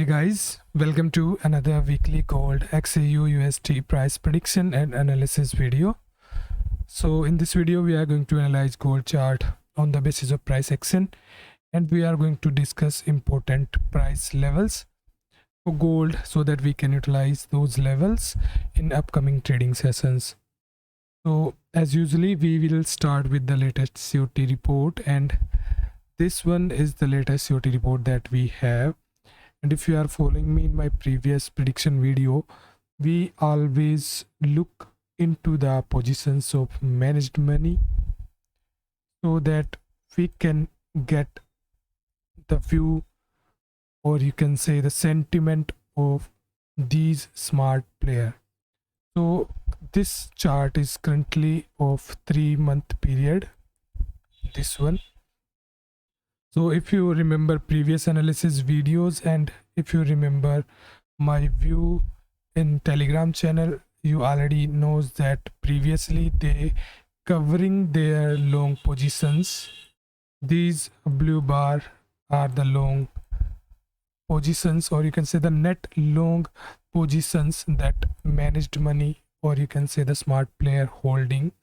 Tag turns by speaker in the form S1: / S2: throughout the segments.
S1: Hey guys, welcome to another weekly gold XAUUSD price prediction and analysis video. So in this video we are going to analyze gold chart on the basis of price action, and we are going to discuss important price levels for gold so that we can utilize those levels in upcoming trading sessions. So as usually we will start with the latest COT report, and this one is the latest COT report that we have. And if you are following me in my previous prediction video, we always look into the positions of managed money so that we can get the view, or you can say the sentiment of these smart players. So this chart is currently of 3-month period, this one. So if you remember previous analysis videos, and if you remember my view in Telegram channel, you already knows that previously they covering their long positions. These blue bar are the long positions, or you can say the net long positions that managed money, or you can say the smart player holding.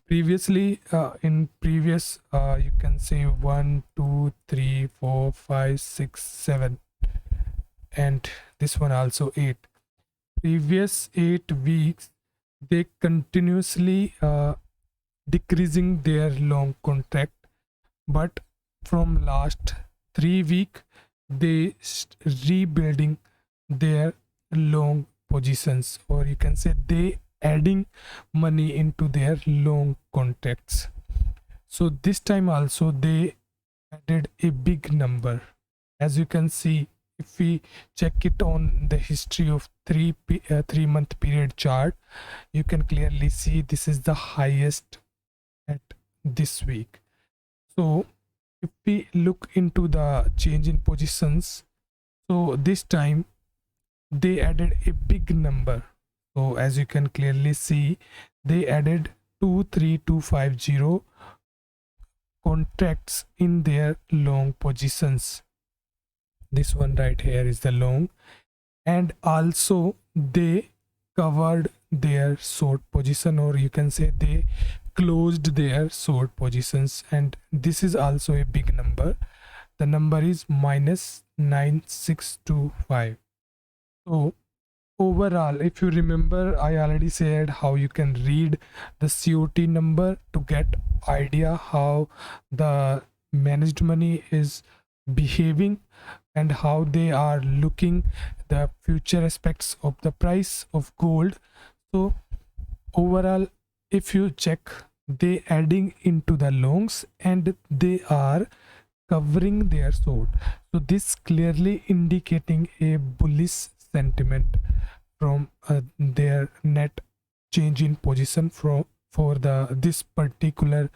S1: Previously in previous you can say 1 2 3 4 5 6 7, and this one also 8. Previous 8 weeks they continuously decreasing their long contract, but from last 3 week they rebuilding their long positions, or you can say they adding money into their long contracts. So this time also they added a big number. As you can see, if we check it on the history of 3-month period chart, you can clearly see this is the highest at this week. So if we look into the change in positions, so this time they added a big number. So as you can clearly see, they added 23250 contracts in their long positions. This one right here is the long, and also they covered their short position, or you can say they closed their short positions, and this is also a big number. The number is -9625. So overall, if you remember, I already said how you can read the COT number to get idea how the managed money is behaving and how they are looking the future aspects of the price of gold. So overall, if you check, they adding into the longs and they are covering their short. So this clearly indicating a bullish sentiment from their net change in position for this particular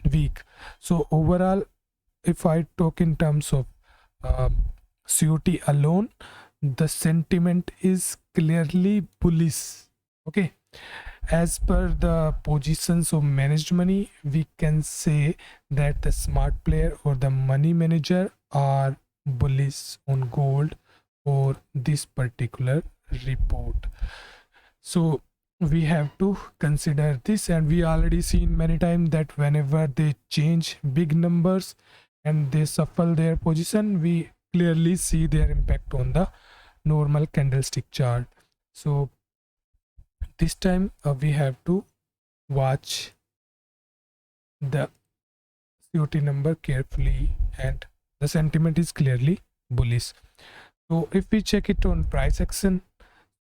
S1: week. So overall, if I talk in terms of COT alone, the sentiment is clearly bullish. Okay, as per the positions of managed money, we can say that the smart player or the money manager are bullish on gold for this particular report. So we have to consider this, and we already seen many times that whenever they change big numbers and they shuffle their position, we clearly see their impact on the normal candlestick chart. So this time we have to watch the COT number carefully, and the sentiment is clearly bullish. So if we check it on price action,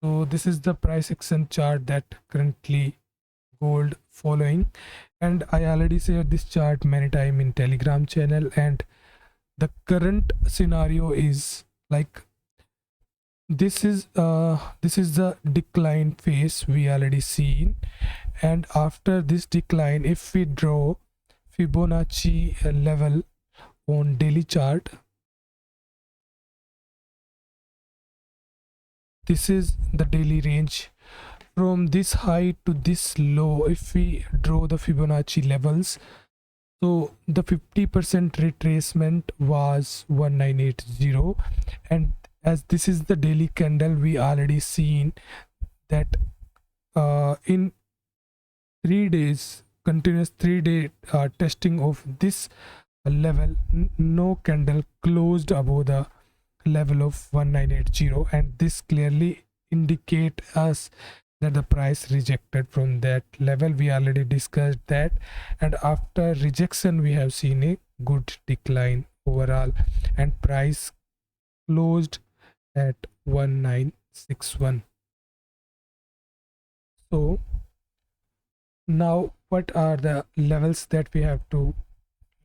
S1: so this is the price action chart that currently gold following, and I already shared this chart many times in Telegram channel, and the current scenario is like this is the decline phase we already seen, and after this decline, if we draw Fibonacci level on daily chart, this is the daily range from this high to this low. If we draw the Fibonacci levels, So the 50% retracement was 1980, and as this is the daily candle, we already seen that in 3 days continuous 3-day testing of this level, no candle closed above the level of 1980, and this clearly indicate us that the price rejected from that level. We already discussed that, and after rejection we have seen a good decline overall, and price closed at 1961. So now what are the levels that we have to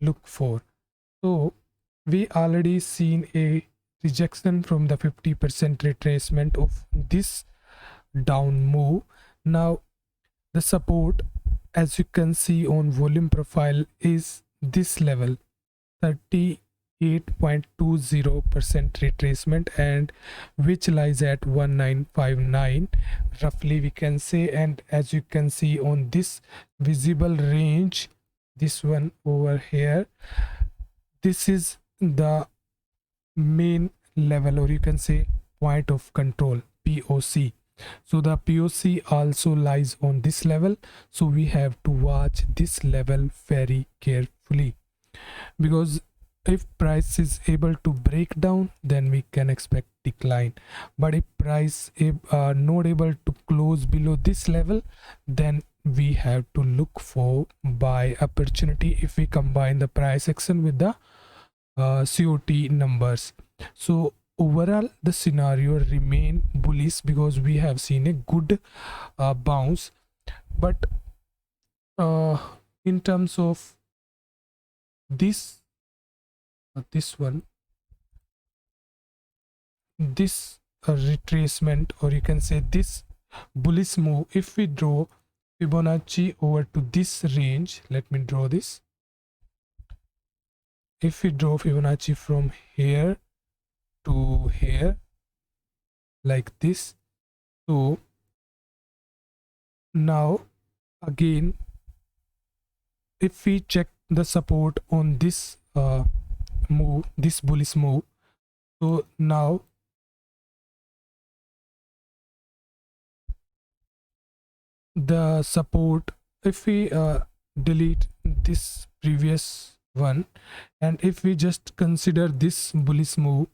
S1: look for? So we already seen a rejection from the 50% retracement of this down move. Now the support, as you can see on volume profile, is this level, 38.20% retracement, and which lies at 1959 roughly, we can say. And as you can see on this visible range, this one over here, this is the main level, or you can say point of control, POC. So the POC also lies on this level, so we have to watch this level very carefully, because if price is able to break down, then we can expect decline. But if price is not able to close below this level, then we have to look for buy opportunity if we combine the price action with the COT numbers. So overall the scenario remain bullish because we have seen a good bounce. But in terms of this retracement, or you can say this bullish move, if we draw Fibonacci over to this range, let me draw this. If we draw Fibonacci from here to here like this, so now again if we check the support on this move, this bullish move, so now the support, if we delete this previous one and if we just consider this bullish move,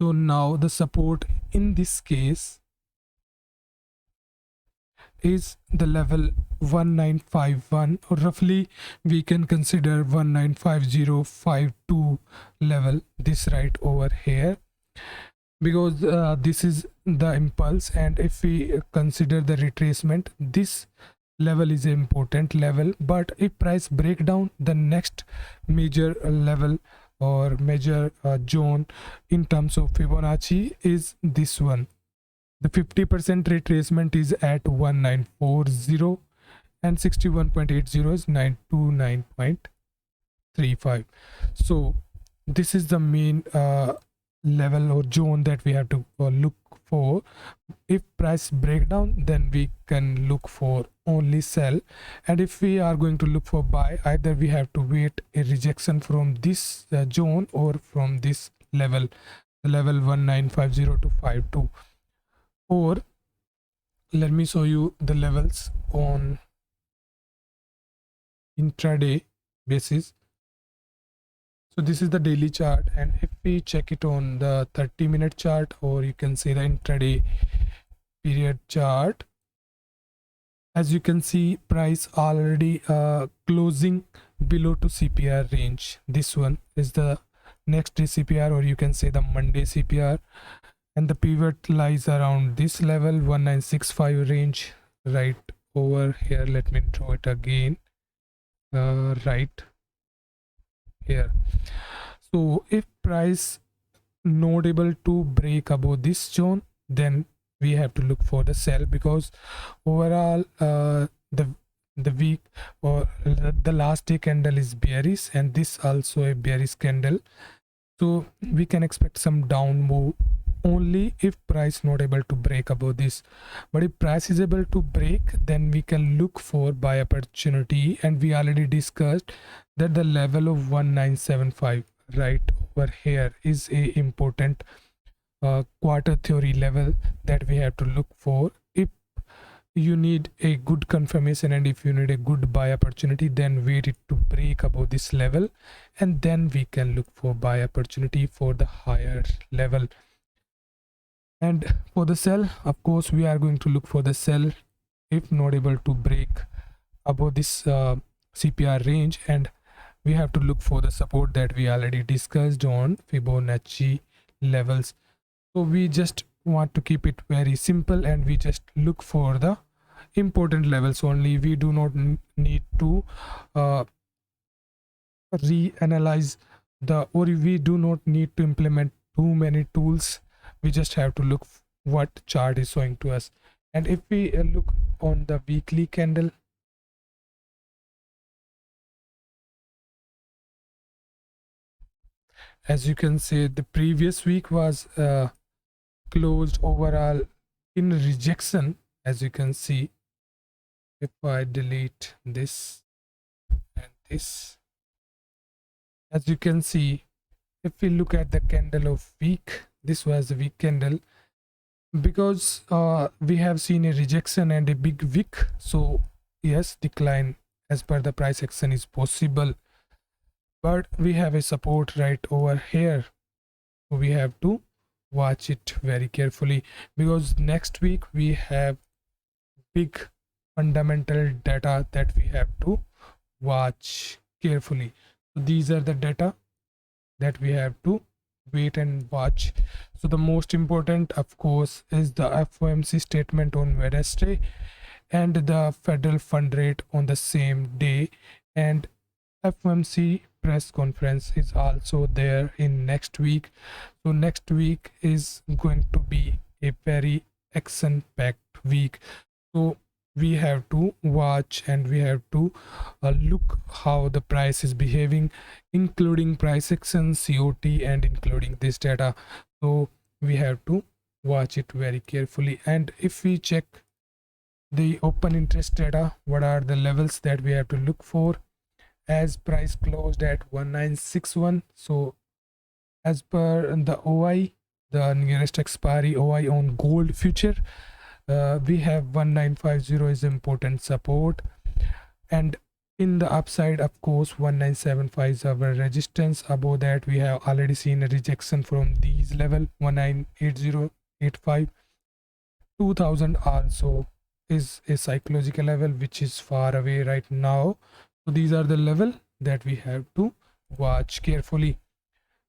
S1: so now the support in this case is the level 1951, or roughly we can consider 195052 level, this right over here, because this is the impulse. And if we consider the retracement, this level is an important level. But if price break down, the next major level or major zone in terms of Fibonacci is this one. The 50% retracement is at 1940 and 61.80 is 929.35. so this is the main level or zone that we have to look for. If price breakdown, then we can look for only sell, and if we are going to look for buy, either we have to wait a rejection from this zone or from this level, the level 1950 to 52. Or let me show you the levels on intraday basis. So this is the daily chart, and if we check it on the 30-minute chart, or you can say the intraday period chart, as you can see price already closing below to CPR range. This one is the next day CPR, or you can say the Monday CPR, and the pivot lies around this level 1965 range right over here. Let me draw it again, right here. So if price not able to break above this zone, then we have to look for the sell, because overall the week or the last day candle is bearish, and this also a bearish candle, so we can expect some down move only if price not able to break above this. But if price is able to break, then we can look for buy opportunity, and we already discussed that the level of 1975 right over here is a important quarter theory level that we have to look for. If you need a good confirmation and if you need a good buy opportunity, then wait it to break above this level, and then we can look for buy opportunity for the higher level. And for the sell, of course, we are going to look for the sell if not able to break above this CPR range, and we have to look for the support that we already discussed on Fibonacci levels. So we just want to keep it very simple, and we just look for the important levels only. We do not need to reanalyze or we do not need to implement too many tools. We just have to look what chart is showing to us. And if we look on the weekly candle, as you can see, the previous week was closed overall in rejection. As you can see, if I delete this and this, as you can see, if we look at the candle of week, this was the week candle, because we have seen a rejection and a big wick. So yes, decline as per the price action is possible, but we have a support right over here, so we have to watch it very carefully, because next week we have big fundamental data that we have to watch carefully. So these are the data that we have to wait and watch. So the most important, of course, is the FOMC statement on Wednesday and the federal fund rate on the same day, and FOMC press conference is also there in next week. So next week is going to be a very action packed week, so we have to watch and we have to look how the price is behaving, including price action, COT, and including this data. So we have to watch it very carefully. And if we check the open interest data, what are the levels that we have to look for? As price closed at 1961, so as per the OI, the nearest expiry OI on gold future, we have 1950 is important support, and in the upside, of course, 1975 is our resistance. Above that, we have already seen a rejection from these level, 198085. 2000 also is a psychological level which is far away right now. So these are the level that we have to watch carefully.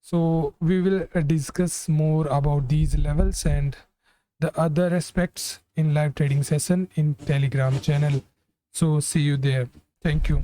S1: So we will discuss more about these levels and the other aspects in live trading session in Telegram channel. So see you there. Thank you.